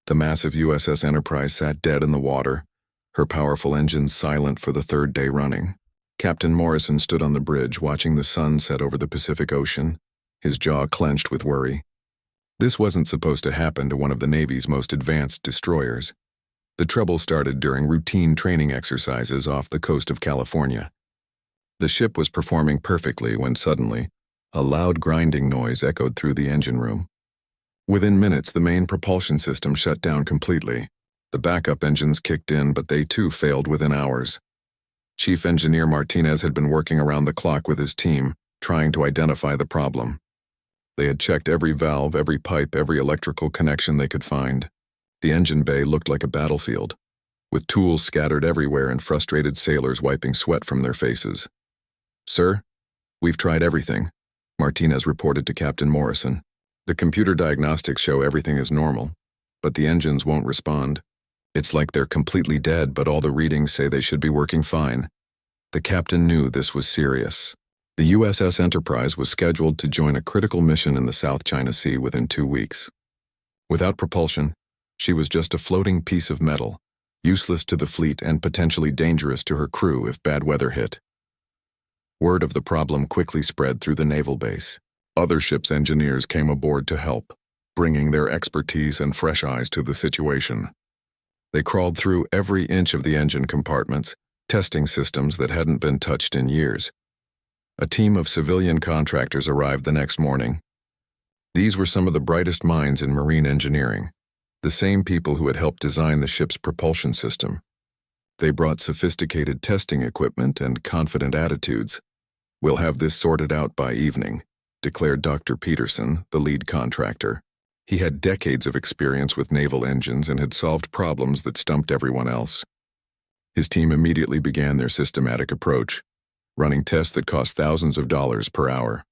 The massive USS Enterprise sat dead in the water, her powerful engines silent for the third day running. Captain Morrison stood on the bridge watching the sun set over the Pacific Ocean, his jaw clenched with worry. This wasn't supposed to happen to one of the Navy's most advanced destroyers. The trouble started during routine training exercises off the coast of California. The ship was performing perfectly when suddenly, a loud grinding noise echoed through the engine room. Within minutes, the main propulsion system shut down completely. The backup engines kicked in, but they too failed within hours. Chief Engineer Martinez had been working around the clock with his team, trying to identify the problem. They had checked every valve, every pipe, every electrical connection they could find. The engine bay looked like a battlefield, with tools scattered everywhere and frustrated sailors wiping sweat from their faces. "Sir, we've tried everything," Martinez reported to Captain Morrison. "The computer diagnostics show everything is normal, but the engines won't respond. It's like they're completely dead, but all the readings say they should be working fine." The captain knew this was serious. The USS Enterprise was scheduled to join a critical mission in the South China Sea within 2 weeks. Without propulsion, she was just a floating piece of metal, useless to the fleet and potentially dangerous to her crew if bad weather hit. Word of the problem quickly spread through the naval base. Other ships' engineers came aboard to help, bringing their expertise and fresh eyes to the situation. They crawled through every inch of the engine compartments, testing systems that hadn't been touched in years. A team of civilian contractors arrived the next morning. These were some of the brightest minds in marine engineering, the same people who had helped design the ship's propulsion system. They brought sophisticated testing equipment and confident attitudes. "We'll have this sorted out by evening," declared Dr. Peterson, the lead contractor. He had decades of experience with naval engines and had solved problems that stumped everyone else. His team immediately began their systematic approach, running tests that cost thousands of dollars per hour.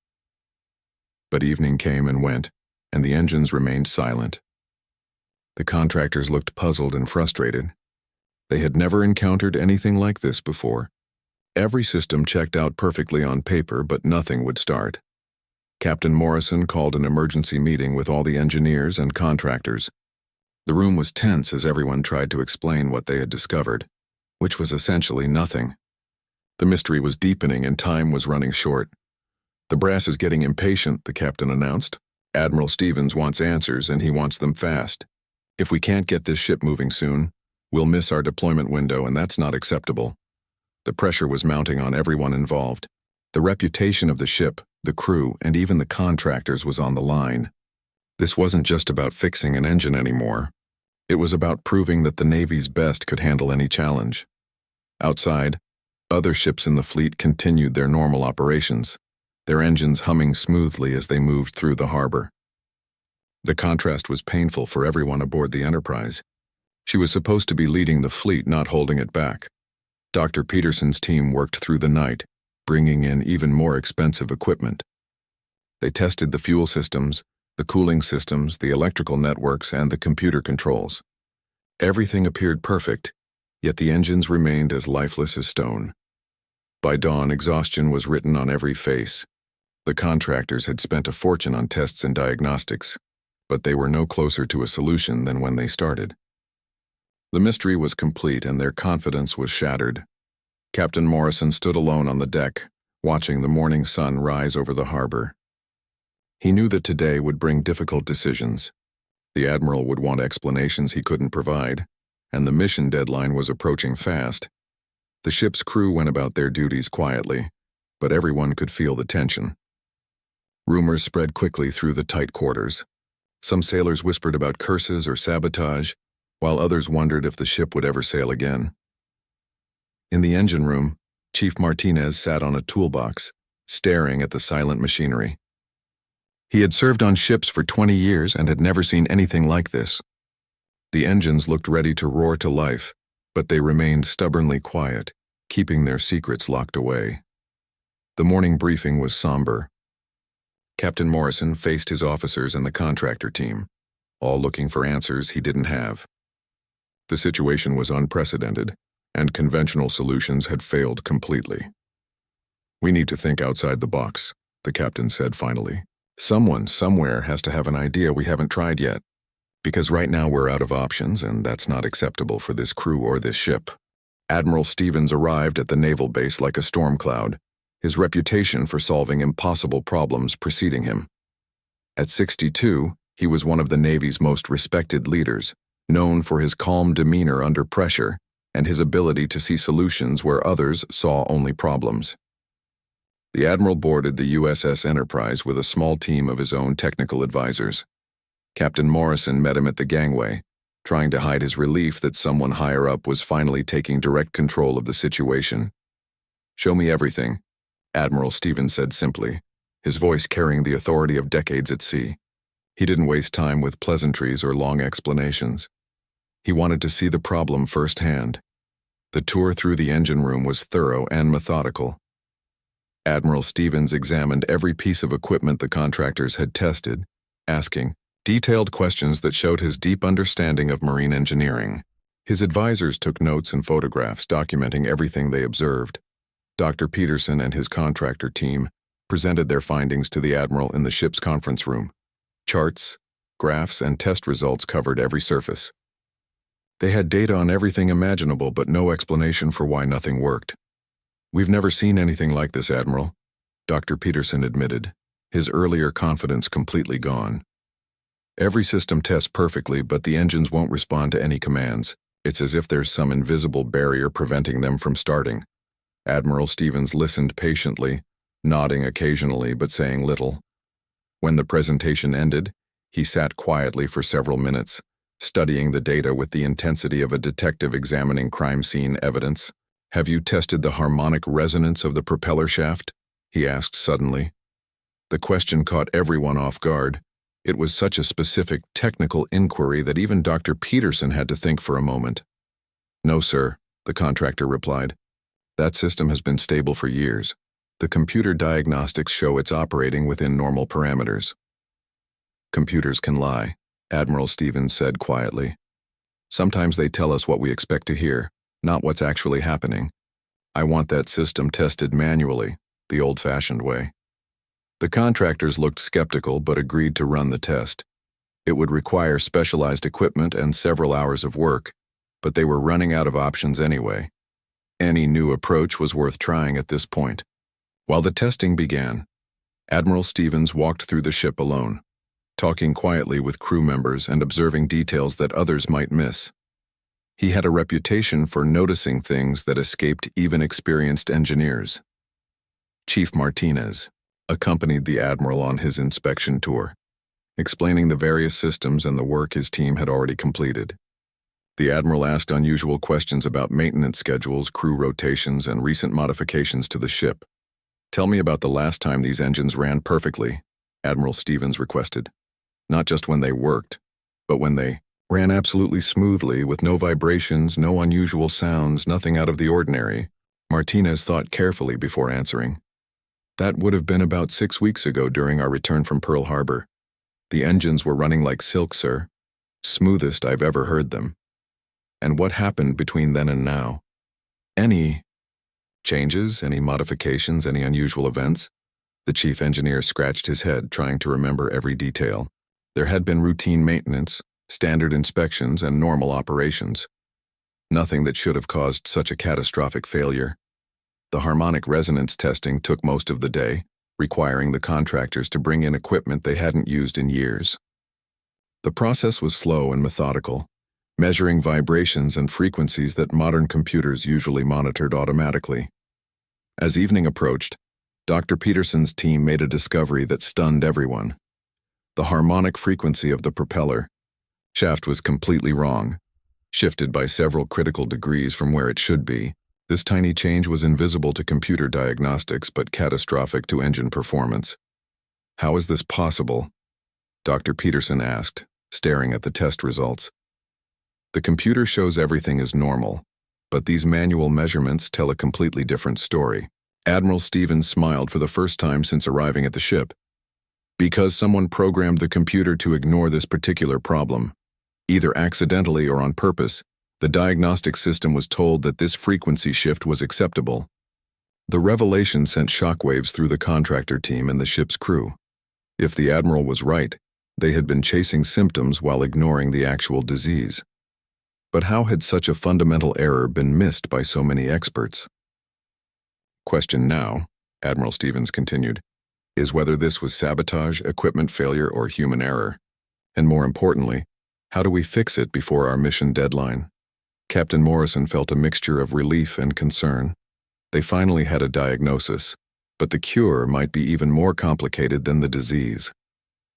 But evening came and went, and the engines remained silent. The contractors looked puzzled and frustrated. They had never encountered anything like this before. Every system checked out perfectly on paper, but nothing would start. Captain Morrison called an emergency meeting with all the engineers and contractors. The room was tense as everyone tried to explain what they had discovered, which was essentially nothing. The mystery was deepening and time was running short. "The brass is getting impatient," the captain announced. "Admiral Stevens wants answers, and he wants them fast. If we can't get this ship moving soon, we'll miss our deployment window, and that's not acceptable." The pressure was mounting on everyone involved. The reputation of the ship, the crew, and even the contractors was on the line. This wasn't just about fixing an engine anymore. It was about proving that the Navy's best could handle any challenge. Outside, other ships in the fleet continued their normal operations, their engines humming smoothly as they moved through the harbor. The contrast was painful for everyone aboard the Enterprise. She was supposed to be leading the fleet, not holding it back. Dr. Peterson's team worked through the night, bringing in even more expensive equipment. They tested the fuel systems, the cooling systems, the electrical networks, and the computer controls. Everything appeared perfect, yet the engines remained as lifeless as stone. By dawn, exhaustion was written on every face. The contractors had spent a fortune on tests and diagnostics, but they were no closer to a solution than when they started. The mystery was complete and their confidence was shattered. Captain Morrison stood alone on the deck, watching the morning sun rise over the harbor. He knew that today would bring difficult decisions. The Admiral would want explanations he couldn't provide, and the mission deadline was approaching fast. The ship's crew went about their duties quietly, but everyone could feel the tension. Rumors spread quickly through the tight quarters. Some sailors whispered about curses or sabotage, while others wondered if the ship would ever sail again. In the engine room, Chief Martinez sat on a toolbox, staring at the silent machinery. He had served on ships for 20 years and had never seen anything like this. The engines looked ready to roar to life, but they remained stubbornly quiet, keeping their secrets locked away. The morning briefing was somber. Captain Morrison faced his officers and the contractor team, all looking for answers he didn't have. The situation was unprecedented, and conventional solutions had failed completely. "We need to think outside the box," the captain said finally. "Someone, somewhere, has to have an idea we haven't tried yet." Because right now we're out of options, and that's not acceptable for this crew or this ship. Admiral Stevens arrived at the naval base like a storm cloud, his reputation for solving impossible problems preceding him. At 62, he was one of the Navy's most respected leaders, known for his calm demeanor under pressure and his ability to see solutions where others saw only problems. The Admiral boarded the USS Enterprise with a small team of his own technical advisors. Captain Morrison met him at the gangway, trying to hide his relief that someone higher up was finally taking direct control of the situation. "Show me everything," Admiral Stevens said simply, his voice carrying the authority of decades at sea. He didn't waste time with pleasantries or long explanations. He wanted to see the problem firsthand. The tour through the engine room was thorough and methodical. Admiral Stevens examined every piece of equipment the contractors had tested, asking detailed questions that showed his deep understanding of marine engineering. His advisors took notes and photographs documenting everything they observed. Dr. Peterson and his contractor team presented their findings to the Admiral in the ship's conference room. Charts, graphs, and test results covered every surface. They had data on everything imaginable, but no explanation for why nothing worked. "We've never seen anything like this, Admiral," Dr. Peterson admitted, his earlier confidence completely gone. "Every system tests perfectly, but the engines won't respond to any commands. It's as if there's some invisible barrier preventing them from starting." Admiral Stevens listened patiently, nodding occasionally but saying little. When the presentation ended, he sat quietly for several minutes, studying the data with the intensity of a detective examining crime scene evidence. "Have you tested the harmonic resonance of the propeller shaft?" he asked suddenly. The question caught everyone off guard. It was such a specific, technical inquiry that even Dr. Peterson had to think for a moment. "No, sir," the contractor replied. "That system has been stable for years. The computer diagnostics show it's operating within normal parameters." "Computers can lie," Admiral Stevens said quietly. "Sometimes they tell us what we expect to hear, not what's actually happening. I want that system tested manually, the old-fashioned way." The contractors looked skeptical but agreed to run the test. It would require specialized equipment and several hours of work, but they were running out of options anyway. Any new approach was worth trying at this point. While the testing began, Admiral Stevens walked through the ship alone, talking quietly with crew members and observing details that others might miss. He had a reputation for noticing things that escaped even experienced engineers. Chief Martinez accompanied the Admiral on his inspection tour, explaining the various systems and the work his team had already completed. The Admiral asked unusual questions about maintenance schedules, crew rotations, and recent modifications to the ship. "Tell me about the last time these engines ran perfectly," Admiral Stevens requested. "Not just when they worked, but when they ran absolutely smoothly with no vibrations, no unusual sounds, nothing out of the ordinary." Martinez thought carefully before answering. "That would have been about 6 weeks ago during our return from Pearl Harbor. The engines were running like silk, sir. Smoothest I've ever heard them." "And what happened between then and now? Any changes, any modifications, any unusual events?" The chief engineer scratched his head, trying to remember every detail. There had been routine maintenance, standard inspections, and normal operations. Nothing that should have caused such a catastrophic failure. The harmonic resonance testing took most of the day, requiring the contractors to bring in equipment they hadn't used in years. The process was slow and methodical, measuring vibrations and frequencies that modern computers usually monitored automatically. As evening approached, Dr. Peterson's team made a discovery that stunned everyone. The harmonic frequency of the propeller shaft was completely wrong, shifted by several critical degrees from where it should be. This tiny change was invisible to computer diagnostics but catastrophic to engine performance. "How is this possible?" Dr. Peterson asked, staring at the test results. "The computer shows everything is normal, but these manual measurements tell a completely different story." Admiral Stevens smiled for the first time since arriving at the ship. "Because someone programmed the computer to ignore this particular problem, either accidentally or on purpose, the diagnostic system was told that this frequency shift was acceptable." The revelation sent shockwaves through the contractor team and the ship's crew. If the Admiral was right, They had been chasing symptoms while ignoring the actual disease. But how had such a fundamental error been missed by so many experts? Question now, Admiral Stevens continued, is whether this was sabotage, equipment failure, or human error. And more importantly, how do we fix it before our mission deadline? Captain Morrison felt a mixture of relief and concern. They finally had a diagnosis, but the cure might be even more complicated than the disease.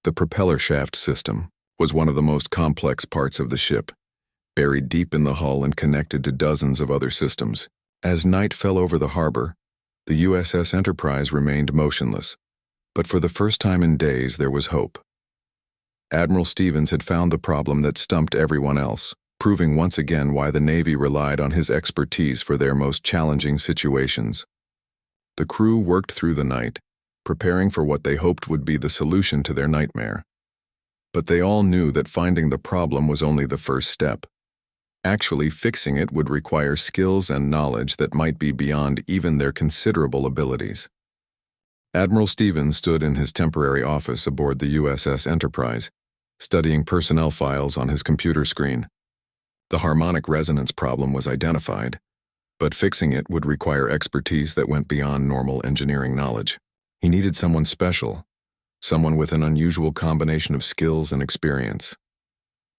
The propeller shaft system was one of the most complex parts of the ship, buried deep in the hull and connected to dozens of other systems. As night fell over the harbor, the USS Enterprise remained motionless, but for the first time in days there was hope. Admiral Stevens had found the problem that stumped everyone else, proving once again why the Navy relied on his expertise for their most challenging situations. The crew worked through the night, preparing for what they hoped would be the solution to their nightmare. But they all knew that finding the problem was only the first step. Actually fixing it would require skills and knowledge that might be beyond even their considerable abilities. Admiral Stevens stood in his temporary office aboard the USS Enterprise, studying personnel files on his computer screen. The harmonic resonance problem was identified, but fixing it would require expertise that went beyond normal engineering knowledge. He needed someone special, someone with an unusual combination of skills and experience.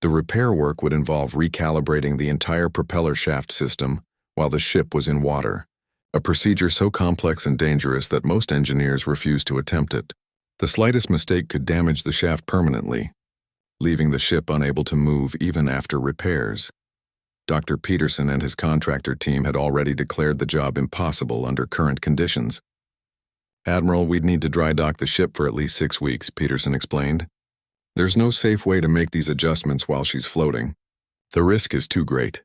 The repair work would involve recalibrating the entire propeller shaft system while the ship was in water, a procedure so complex and dangerous that most engineers refused to attempt it. The slightest mistake could damage the shaft permanently, leaving the ship unable to move even after repairs. Dr. Peterson and his contractor team had already declared the job impossible under current conditions. "Admiral, we'd need to dry dock the ship for at least 6 weeks," Peterson explained. "There's no safe way to make these adjustments while she's floating. The risk is too great."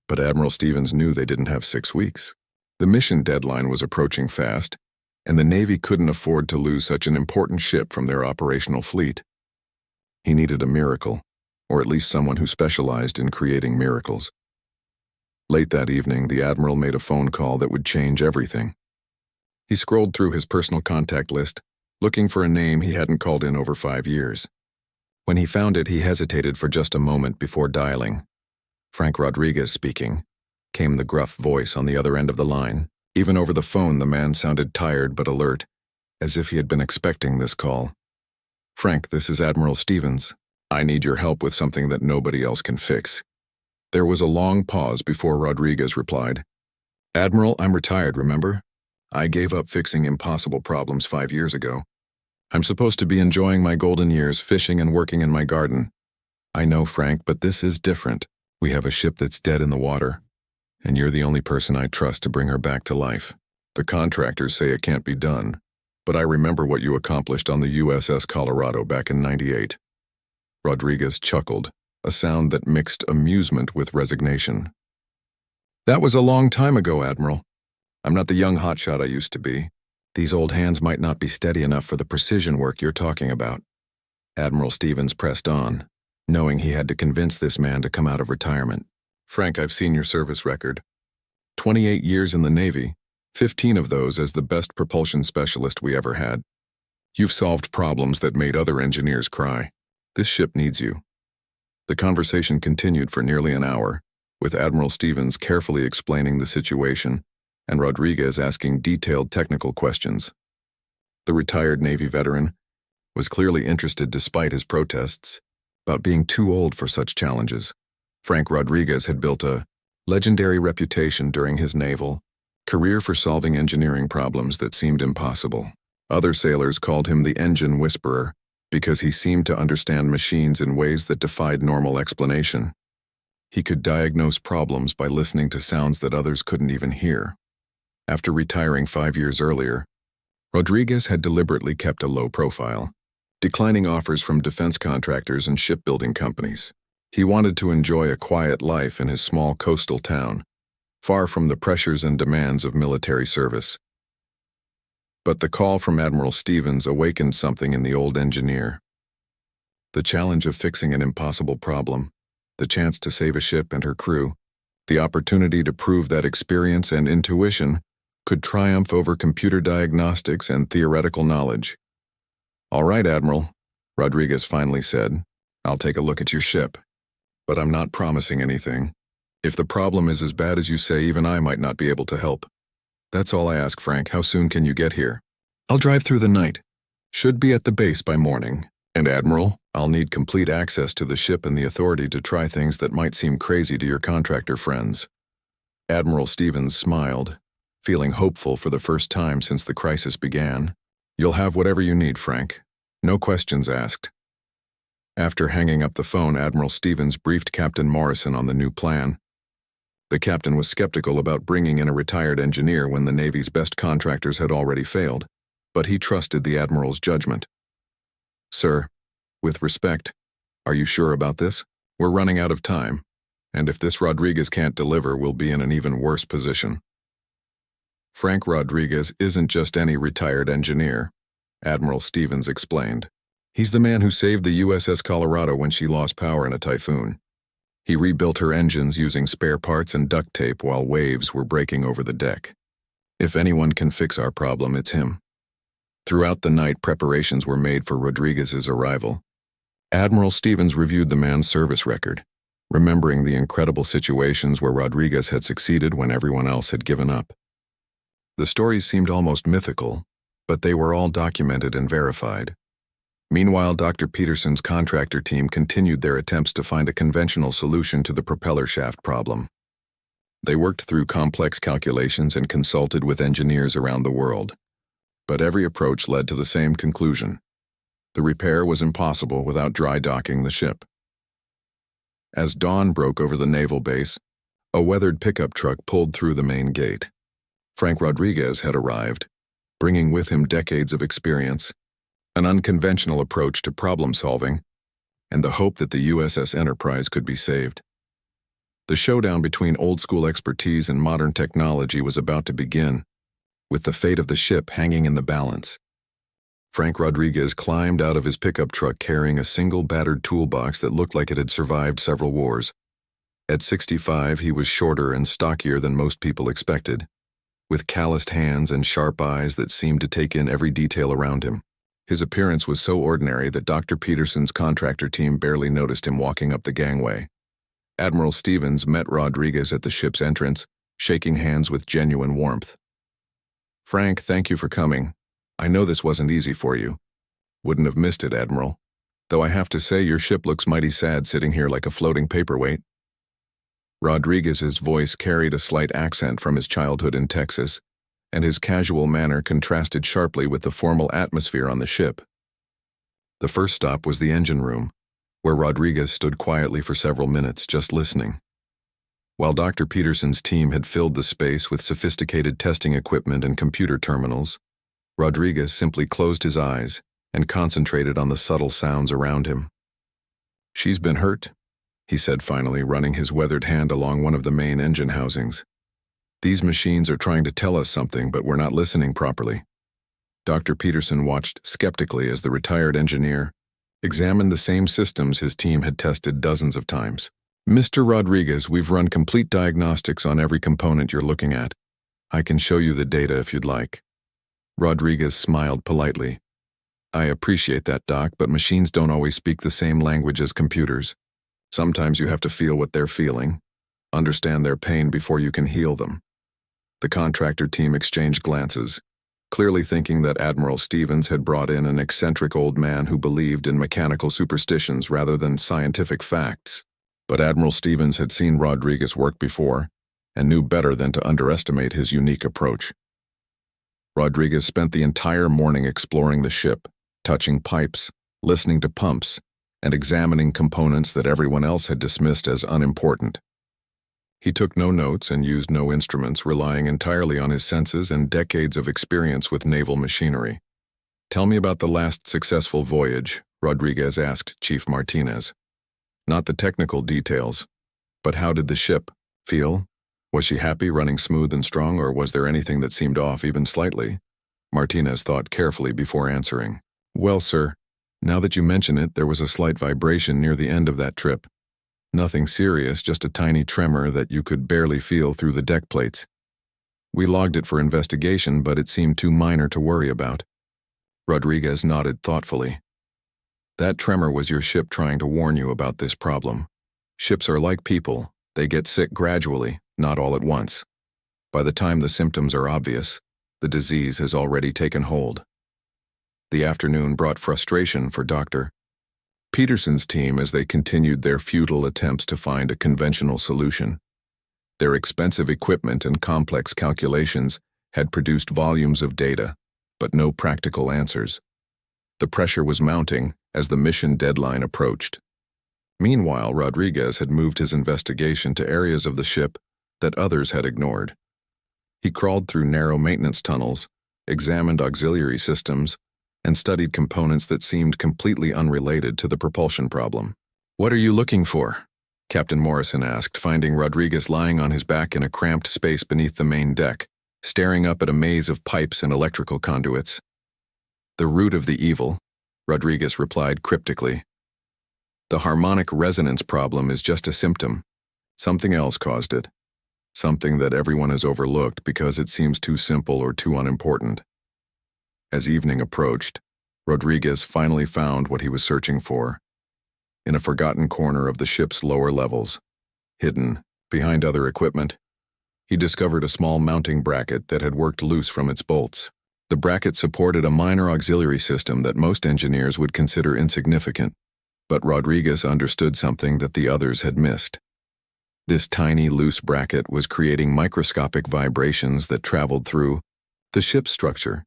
But Admiral Stevens knew they didn't have 6 weeks. The mission deadline was approaching fast, and the Navy couldn't afford to lose such an important ship from their operational fleet. He needed a miracle, or at least someone who specialized in creating miracles. Late that evening, the Admiral made a phone call that would change everything. He scrolled through his personal contact list, looking for a name he hadn't called in over 5 years. When he found it, he hesitated for just a moment before dialing. "Frank Rodriguez speaking," came the gruff voice on the other end of the line. Even over the phone, the man sounded tired but alert, as if he had been expecting this call. "Frank, this is Admiral Stevens. I need your help with something that nobody else can fix." There was a long pause before Rodriguez replied. "Admiral, I'm retired, remember? I gave up fixing impossible problems 5 years ago. I'm supposed to be enjoying my golden years fishing and working in my garden. I know, Frank, but this is different. We have a ship that's dead in the water, and you're the only person I trust to bring her back to life. The contractors say it can't be done, but I remember what you accomplished on the USS Colorado back in '98. Rodriguez chuckled, a sound that mixed amusement with resignation. "That was a long time ago, Admiral. I'm not the young hotshot I used to be. These old hands might not be steady enough for the precision work you're talking about." Admiral Stevens pressed on, knowing he had to convince this man to come out of retirement. "Frank, I've seen your service record. 28 years in the Navy, 15 of those as the best propulsion specialist we ever had. You've solved problems that made other engineers cry. This ship needs you." The conversation continued for nearly an hour, with Admiral Stevens carefully explaining the situation and Rodriguez asking detailed technical questions. The retired Navy veteran was clearly interested despite his protests about being too old for such challenges. Frank Rodriguez had built a legendary reputation during his naval career for solving engineering problems that seemed impossible. Other sailors called him the engine whisperer because he seemed to understand machines in ways that defied normal explanation. He could diagnose problems by listening to sounds that others couldn't even hear. After retiring 5 years earlier, Rodriguez had deliberately kept a low profile, declining offers from defense contractors and shipbuilding companies. He wanted to enjoy a quiet life in his small coastal town, far from the pressures and demands of military service. But the call from Admiral Stevens awakened something in the old engineer. The challenge of fixing an impossible problem, the chance to save a ship and her crew, the opportunity to prove that experience and intuition could triumph over computer diagnostics and theoretical knowledge. "All right, Admiral," Rodriguez finally said, "I'll take a look at your ship, but I'm not promising anything. If the problem is as bad as you say, even I might not be able to help. That's all I ask, Frank. How soon can you get here?" "I'll drive through the night. Should be at the base by morning. And Admiral, I'll need complete access to the ship and the authority to try things that might seem crazy to your contractor friends." Admiral Stevens smiled, feeling hopeful for the first time since the crisis began. "You'll have whatever you need, Frank. No questions asked." After hanging up the phone, Admiral Stevens briefed Captain Morrison on the new plan. The captain was skeptical about bringing in a retired engineer when the Navy's best contractors had already failed, but he trusted the Admiral's judgment. "Sir, with respect, are you sure about this? We're running out of time, and if this Rodriguez can't deliver, we'll be in an even worse position." "Frank Rodriguez isn't just any retired engineer," Admiral Stevens explained. "He's the man who saved the USS Colorado when she lost power in a typhoon. He rebuilt her engines using spare parts and duct tape while waves were breaking over the deck. If anyone can fix our problem, it's him." Throughout the night, preparations were made for Rodriguez's arrival. Admiral Stevens reviewed the man's service record, remembering the incredible situations where Rodriguez had succeeded when everyone else had given up. The stories seemed almost mythical, but they were all documented and verified. Meanwhile, Dr. Peterson's contractor team continued their attempts to find a conventional solution to the propeller shaft problem. They worked through complex calculations and consulted with engineers around the world, but every approach led to the same conclusion. The repair was impossible without dry docking the ship. As dawn broke over the naval base, a weathered pickup truck pulled through the main gate. Frank Rodriguez had arrived, bringing with him decades of experience, an unconventional approach to problem-solving, and the hope that the USS Enterprise could be saved. The showdown between old-school expertise and modern technology was about to begin, with the fate of the ship hanging in the balance. Frank Rodriguez climbed out of his pickup truck carrying a single battered toolbox that looked like it had survived several wars. At 65, he was shorter and stockier than most people expected, with calloused hands and sharp eyes that seemed to take in every detail around him. His appearance was so ordinary that Dr. Peterson's contractor team barely noticed him walking up the gangway. Admiral Stevens met Rodriguez at the ship's entrance, shaking hands with genuine warmth. "Frank, thank you for coming. I know this wasn't easy for you. Wouldn't have missed it, Admiral. Though I have to say your ship looks mighty sad sitting here like a floating paperweight." Rodriguez's voice carried a slight accent from his childhood in Texas, and his casual manner contrasted sharply with the formal atmosphere on the ship. The first stop was the engine room, where Rodriguez stood quietly for several minutes, just listening. While Dr. Peterson's team had filled the space with sophisticated testing equipment and computer terminals, Rodriguez simply closed his eyes and concentrated on the subtle sounds around him. "She's been hurt," he said finally, running his weathered hand along one of the main engine housings. "These machines are trying to tell us something, but we're not listening properly." Dr. Peterson watched skeptically as the retired engineer examined the same systems his team had tested dozens of times. "Mr. Rodriguez, we've run complete diagnostics on every component you're looking at. I can show you the data if you'd like." Rodriguez smiled politely. "I appreciate that, Doc, but machines don't always speak the same language as computers. Sometimes you have to feel what they're feeling, understand their pain before you can heal them." The contractor team exchanged glances, clearly thinking that Admiral Stevens had brought in an eccentric old man who believed in mechanical superstitions rather than scientific facts. But Admiral Stevens had seen Rodriguez work before and knew better than to underestimate his unique approach. Rodriguez spent the entire morning exploring the ship, touching pipes, listening to pumps, and examining components that everyone else had dismissed as unimportant. He took no notes and used no instruments, relying entirely on his senses and decades of experience with naval machinery. "Tell me about the last successful voyage," Rodriguez asked Chief Martinez. "Not the technical details, but how did the ship feel? Was she happy, running smooth and strong, or was there anything that seemed off even slightly?" Martinez thought carefully before answering. "Well, sir, now that you mention it, there was a slight vibration near the end of that trip. Nothing serious, just a tiny tremor that you could barely feel through the deck plates. We logged it for investigation, but it seemed too minor to worry about." Rodriguez nodded thoughtfully. That tremor was your ship trying to warn you about this problem. Ships are like people. They get sick gradually, not all at once. By the time the symptoms are obvious, the disease has already taken hold. The afternoon brought frustration for Dr. Peterson's team as they continued their futile attempts to find a conventional solution. Their expensive equipment and complex calculations had produced volumes of data, but no practical answers. The pressure was mounting as the mission deadline approached. Meanwhile, Rodriguez had moved his investigation to areas of the ship that others had ignored. He crawled through narrow maintenance tunnels, examined auxiliary systems, and studied components that seemed completely unrelated to the propulsion problem. "What are you looking for?" Captain Morrison asked, finding Rodriguez lying on his back in a cramped space beneath the main deck, staring up at a maze of pipes and electrical conduits. "The root of the evil," Rodriguez replied cryptically. "The harmonic resonance problem is just a symptom. Something else caused it. Something that everyone has overlooked because it seems too simple or too unimportant." As evening approached, Rodriguez finally found what he was searching for. In a forgotten corner of the ship's lower levels, hidden behind other equipment, he discovered a small mounting bracket that had worked loose from its bolts. The bracket supported a minor auxiliary system that most engineers would consider insignificant, but Rodriguez understood something that the others had missed. This tiny, loose bracket was creating microscopic vibrations that traveled through the ship's structure,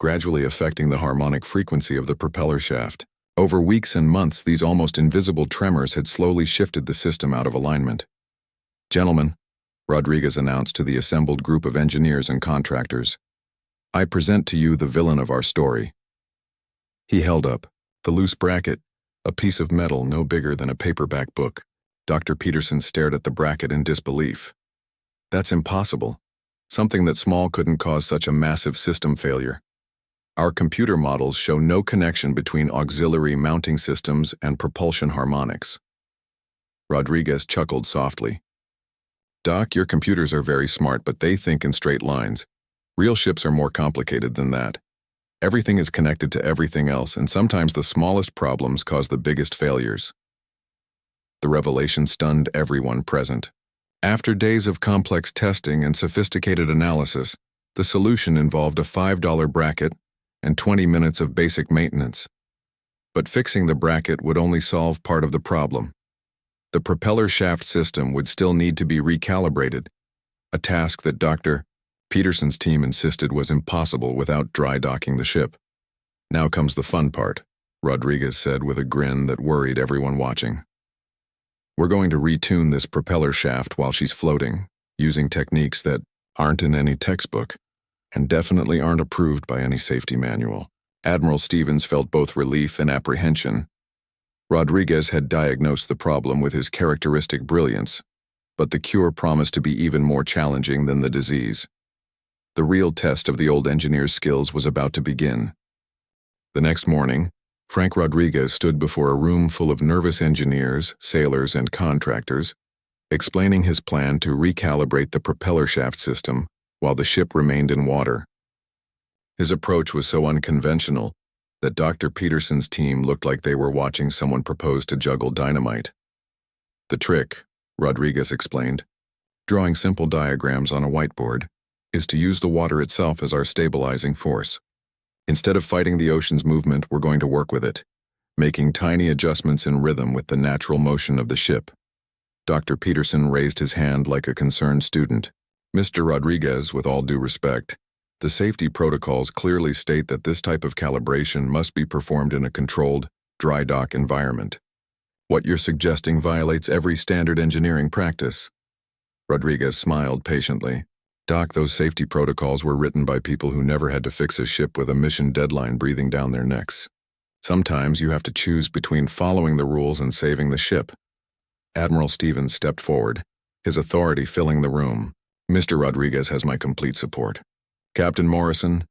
gradually affecting the harmonic frequency of the propeller shaft. Over weeks and months, these almost invisible tremors had slowly shifted the system out of alignment. "Gentlemen," Rodriguez announced to the assembled group of engineers and contractors, "I present to you the villain of our story." He held up the loose bracket, a piece of metal no bigger than a paperback book. Dr. Peterson stared at the bracket in disbelief. "That's impossible. Something that small couldn't cause such a massive system failure. Our computer models show no connection between auxiliary mounting systems and propulsion harmonics." Rodriguez chuckled softly. "Doc, your computers are very smart, but they think in straight lines. Real ships are more complicated than that. Everything is connected to everything else, and sometimes the smallest problems cause the biggest failures." The revelation stunned everyone present. After days of complex testing and sophisticated analysis, the solution involved a $5 bracket and 20 minutes of basic maintenance. But fixing the bracket would only solve part of the problem. The propeller shaft system would still need to be recalibrated, a task that Dr. Peterson's team insisted was impossible without dry docking the ship. "Now comes the fun part," Rodriguez said with a grin that worried everyone watching. "We're going to retune this propeller shaft while she's floating, using techniques that aren't in any textbook and definitely aren't approved by any safety manual." Admiral Stevens felt both relief and apprehension. Rodriguez had diagnosed the problem with his characteristic brilliance, but the cure promised to be even more challenging than the disease. The real test of the old engineer's skills was about to begin. The next morning, Frank Rodriguez stood before a room full of nervous engineers, sailors, and contractors, explaining his plan to recalibrate the propeller shaft system while the ship remained in water. His approach was so unconventional that Dr. Peterson's team looked like they were watching someone propose to juggle dynamite. "The trick," Rodriguez explained, drawing simple diagrams on a whiteboard, "is to use the water itself as our stabilizing force. Instead of fighting the ocean's movement, we're going to work with it, making tiny adjustments in rhythm with the natural motion of the ship." Dr. Peterson raised his hand like a concerned student. "Mr. Rodriguez, with all due respect, the safety protocols clearly state that this type of calibration must be performed in a controlled, dry dock environment. What you're suggesting violates every standard engineering practice." Rodriguez smiled patiently. "Doc, those safety protocols were written by people who never had to fix a ship with a mission deadline breathing down their necks. Sometimes you have to choose between following the rules and saving the ship." Admiral Stevens stepped forward, his authority filling the room. "Mr. Rodriguez has my complete support. Captain Morrison,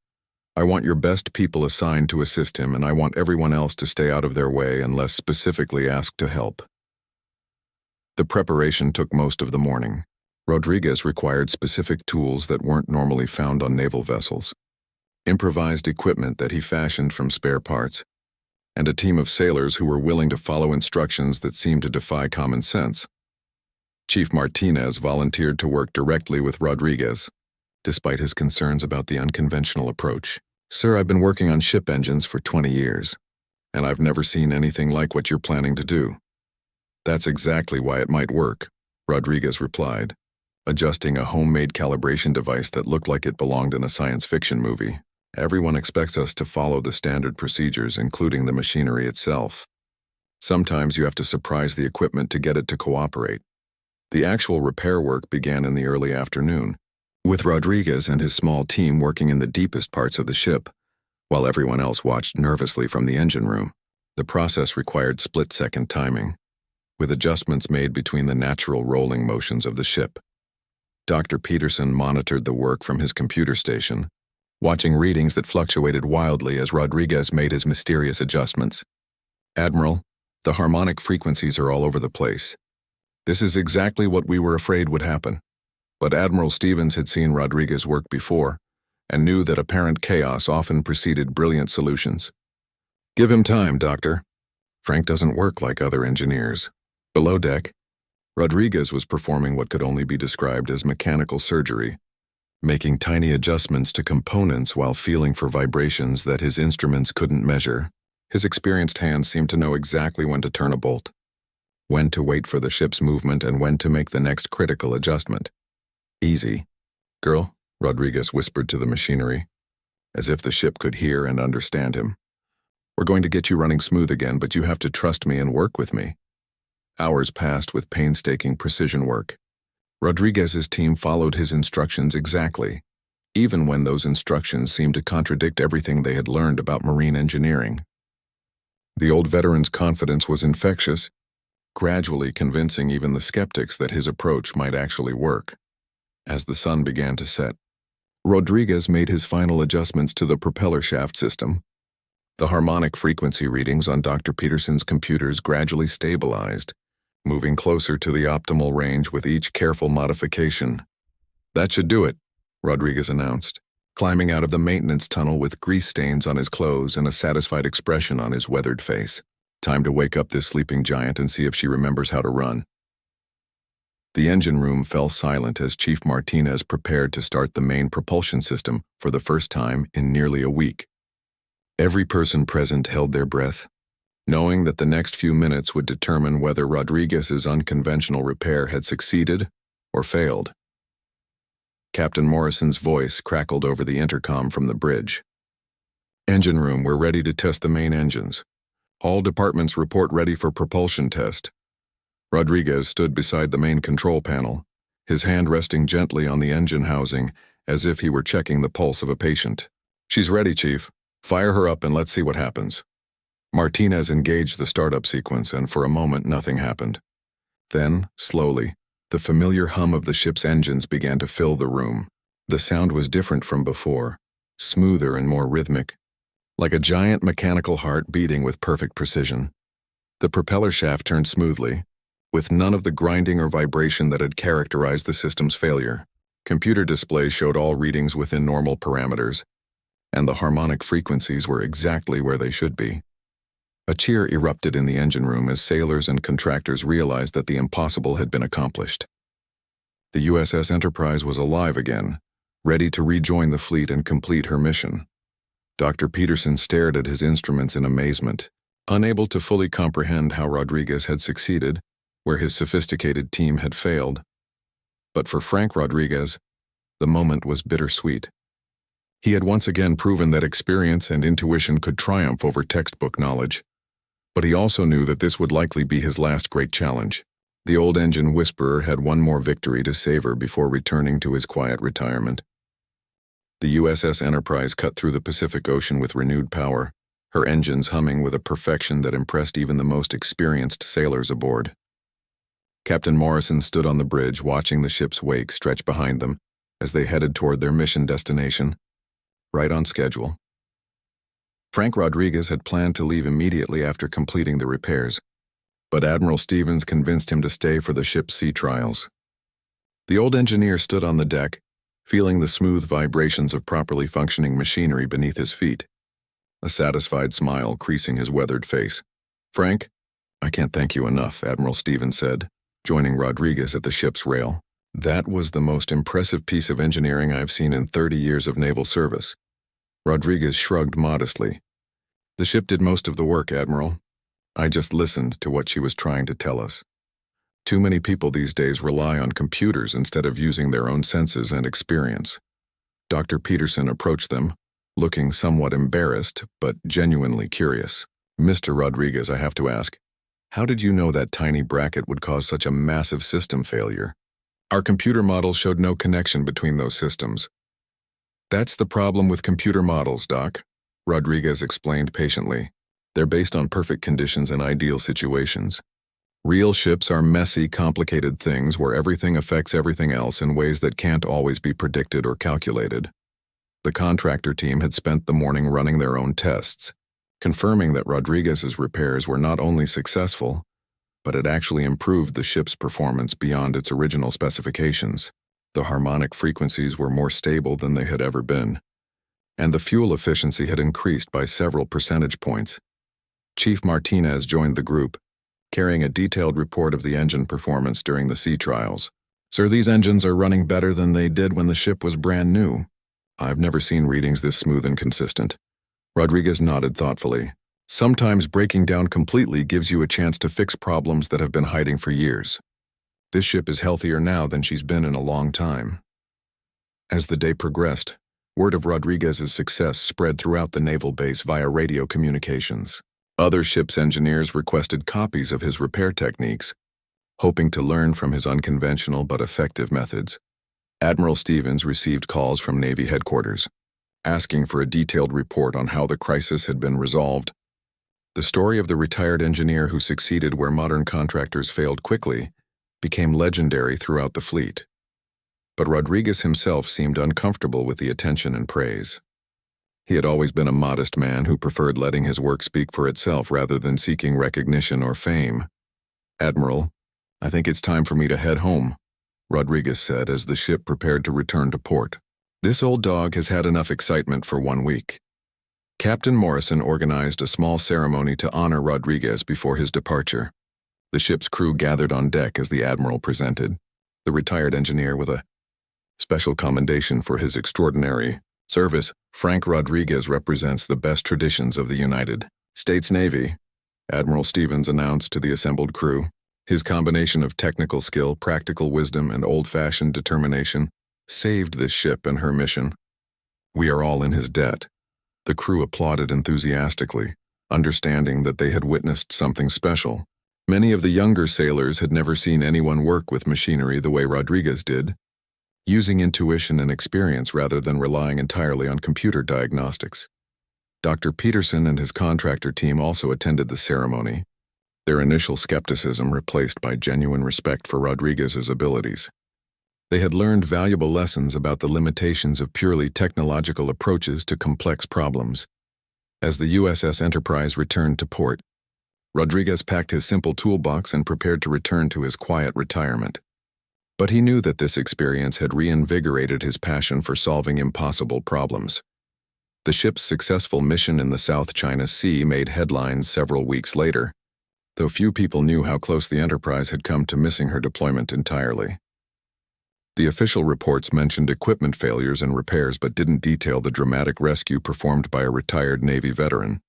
I want your best people assigned to assist him, and I want everyone else to stay out of their way unless specifically asked to help." The preparation took most of the morning. Rodriguez required specific tools that weren't normally found on naval vessels, improvised equipment that he fashioned from spare parts, and a team of sailors who were willing to follow instructions that seemed to defy common sense. Chief Martinez volunteered to work directly with Rodriguez, despite his concerns about the unconventional approach. "Sir, I've been working on ship engines for 20 years, and I've never seen anything like what you're planning to do." "That's exactly why it might work," Rodriguez replied, adjusting a homemade calibration device that looked like it belonged in a science fiction movie. "Everyone expects us to follow the standard procedures, including the machinery itself. Sometimes you have to surprise the equipment to get it to cooperate." The actual repair work began in the early afternoon, with Rodriguez and his small team working in the deepest parts of the ship, while everyone else watched nervously from the engine room. The process required split-second timing, with adjustments made between the natural rolling motions of the ship. Dr. Peterson monitored the work from his computer station, watching readings that fluctuated wildly as Rodriguez made his mysterious adjustments. "Admiral, the harmonic frequencies are all over the place. This is exactly what we were afraid would happen." But Admiral Stevens had seen Rodriguez work before, and knew that apparent chaos often preceded brilliant solutions. "Give him time, Doctor. Frank doesn't work like other engineers." Below deck, Rodriguez was performing what could only be described as mechanical surgery, making tiny adjustments to components while feeling for vibrations that his instruments couldn't measure. His experienced hands seemed to know exactly when to turn a bolt, when to wait for the ship's movement, and when to make the next critical adjustment. "Easy, girl," Rodriguez whispered to the machinery, as if the ship could hear and understand him. "We're going to get you running smooth again, but you have to trust me and work with me." Hours passed with painstaking precision work. Rodriguez's team followed his instructions exactly, even when those instructions seemed to contradict everything they had learned about marine engineering. The old veteran's confidence was infectious, gradually convincing even the skeptics that his approach might actually work. As the sun began to set, Rodriguez made his final adjustments to the propeller shaft system. The harmonic frequency readings on Dr. Peterson's computers gradually stabilized, moving closer to the optimal range with each careful modification. "That should do it," Rodriguez announced, climbing out of the maintenance tunnel with grease stains on his clothes and a satisfied expression on his weathered face. "Time to wake up this sleeping giant and see if she remembers how to run." The engine room fell silent as Chief Martinez prepared to start the main propulsion system for the first time in nearly a week. Every person present held their breath, knowing that the next few minutes would determine whether Rodriguez's unconventional repair had succeeded or failed. Captain Morrison's voice crackled over the intercom from the bridge. "Engine room, we're ready to test the main engines. All departments report ready for propulsion test." Rodriguez stood beside the main control panel, his hand resting gently on the engine housing as if he were checking the pulse of a patient. "She's ready, Chief. Fire her up and let's see what happens." Martinez engaged the startup sequence, and for a moment nothing happened. Then, slowly, the familiar hum of the ship's engines began to fill the room. The sound was different from before, smoother and more rhythmic, like a giant mechanical heart beating with perfect precision. The propeller shaft turned smoothly, with none of the grinding or vibration that had characterized the system's failure. Computer displays showed all readings within normal parameters, and the harmonic frequencies were exactly where they should be. A cheer erupted in the engine room as sailors and contractors realized that the impossible had been accomplished. The USS Enterprise was alive again, ready to rejoin the fleet and complete her mission. Dr. Peterson stared at his instruments in amazement, unable to fully comprehend how Rodriguez had succeeded where his sophisticated team had failed. But for Frank Rodriguez, the moment was bittersweet. He had once again proven that experience and intuition could triumph over textbook knowledge, but he also knew that this would likely be his last great challenge. The old engine whisperer had one more victory to savor before returning to his quiet retirement. The USS Enterprise cut through the Pacific Ocean with renewed power, her engines humming with a perfection that impressed even the most experienced sailors aboard. Captain Morrison stood on the bridge watching the ship's wake stretch behind them as they headed toward their mission destination, right on schedule. Frank Rodriguez had planned to leave immediately after completing the repairs, but Admiral Stevens convinced him to stay for the ship's sea trials. The old engineer stood on the deck, feeling the smooth vibrations of properly functioning machinery beneath his feet. a satisfied smile creasing his weathered face. "Frank, I can't thank you enough," Admiral Stevens said, joining Rodriguez at the ship's rail. "That was the most impressive piece of engineering I've seen in 30 years of naval service." Rodriguez shrugged modestly. "The ship did most of the work, Admiral. I just listened to what she was trying to tell us. Too many people these days rely on computers instead of using their own senses and experience." Dr. Peterson approached them, looking somewhat embarrassed but genuinely curious. "Mr. Rodriguez, I have to ask, how did you know that tiny bracket would cause such a massive system failure? Our computer models showed no connection between those systems." "That's the problem with computer models, Doc," Rodriguez explained patiently. "They're based on perfect conditions and ideal situations. Real ships are messy, complicated things where everything affects everything else in ways that can't always be predicted or calculated." The contractor team had spent the morning running their own tests, confirming that Rodriguez's repairs were not only successful, but had actually improved the ship's performance beyond its original specifications. The harmonic frequencies were more stable than they had ever been, and the fuel efficiency had increased by several percentage points. Chief Martinez joined the group, carrying a detailed report of the engine performance during the sea trials. "Sir, these engines are running better than they did when the ship was brand new. I've never seen readings this smooth and consistent." Rodriguez nodded thoughtfully. "Sometimes breaking down completely gives you a chance to fix problems that have been hiding for years. This ship is healthier now than she's been in a long time." As the day progressed, word of Rodriguez's success spread throughout the naval base via radio communications. Other ship's engineers requested copies of his repair techniques, hoping to learn from his unconventional but effective methods. Admiral Stevens received calls from Navy headquarters, asking for a detailed report on how the crisis had been resolved. The story of the retired engineer who succeeded where modern contractors failed quickly became legendary throughout the fleet. But Rodriguez himself seemed uncomfortable with the attention and praise. He had always been a modest man who preferred letting his work speak for itself rather than seeking recognition or fame. "Admiral, I think it's time for me to head home," Rodriguez said as the ship prepared to return to port. "This old dog has had enough excitement for 1 week." Captain Morrison organized a small ceremony to honor Rodriguez before his departure. The ship's crew gathered on deck as the Admiral presented, the retired engineer with a special commendation for his extraordinary service. "Frank Rodriguez represents the best traditions of the United States Navy," Admiral Stevens announced to the assembled crew. "His combination of technical skill, practical wisdom, and old-fashioned determination saved this ship and her mission. We are all in his debt." The crew applauded enthusiastically, understanding that they had witnessed something special. Many of the younger sailors had never seen anyone work with machinery the way Rodriguez did, using intuition and experience rather than relying entirely on computer diagnostics. Dr. Peterson and his contractor team also attended the ceremony, their initial skepticism replaced by genuine respect for Rodriguez's abilities. They had learned valuable lessons about the limitations of purely technological approaches to complex problems. As the USS Enterprise returned to port, Rodriguez packed his simple toolbox and prepared to return to his quiet retirement. But he knew that this experience had reinvigorated his passion for solving impossible problems. The ship's successful mission in the South China Sea made headlines several weeks later, though few people knew how close the Enterprise had come to missing her deployment entirely. The official reports mentioned equipment failures and repairs but didn't detail the dramatic rescue performed by a retired Navy veteran.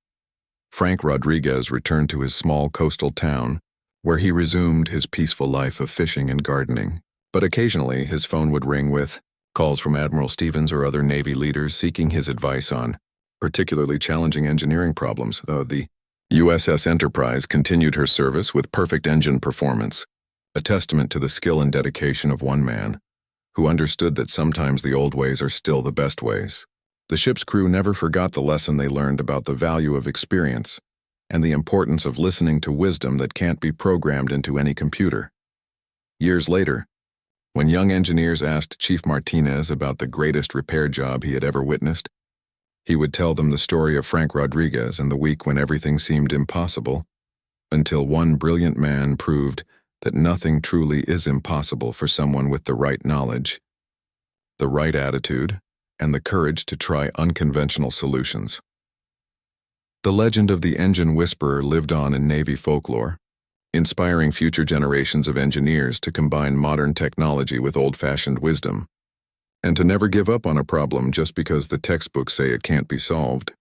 Frank Rodriguez returned to his small coastal town, where he resumed his peaceful life of fishing and gardening. But occasionally his phone would ring with calls from Admiral Stevens or other Navy leaders seeking his advice on particularly challenging engineering problems, though the USS Enterprise continued her service with perfect engine performance, a testament to the skill and dedication of one man, who understood that sometimes the old ways are still the best ways. The ship's crew never forgot the lesson they learned about the value of experience and the importance of listening to wisdom that can't be programmed into any computer. Years later, when young engineers asked Chief Martinez about the greatest repair job he had ever witnessed, he would tell them the story of Frank Rodriguez and the week when everything seemed impossible, until one brilliant man proved that nothing truly is impossible for someone with the right knowledge, the right attitude, and the courage to try unconventional solutions. The legend of the engine whisperer lived on in Navy folklore, inspiring future generations of engineers to combine modern technology with old-fashioned wisdom, and to never give up on a problem just because the textbooks say it can't be solved.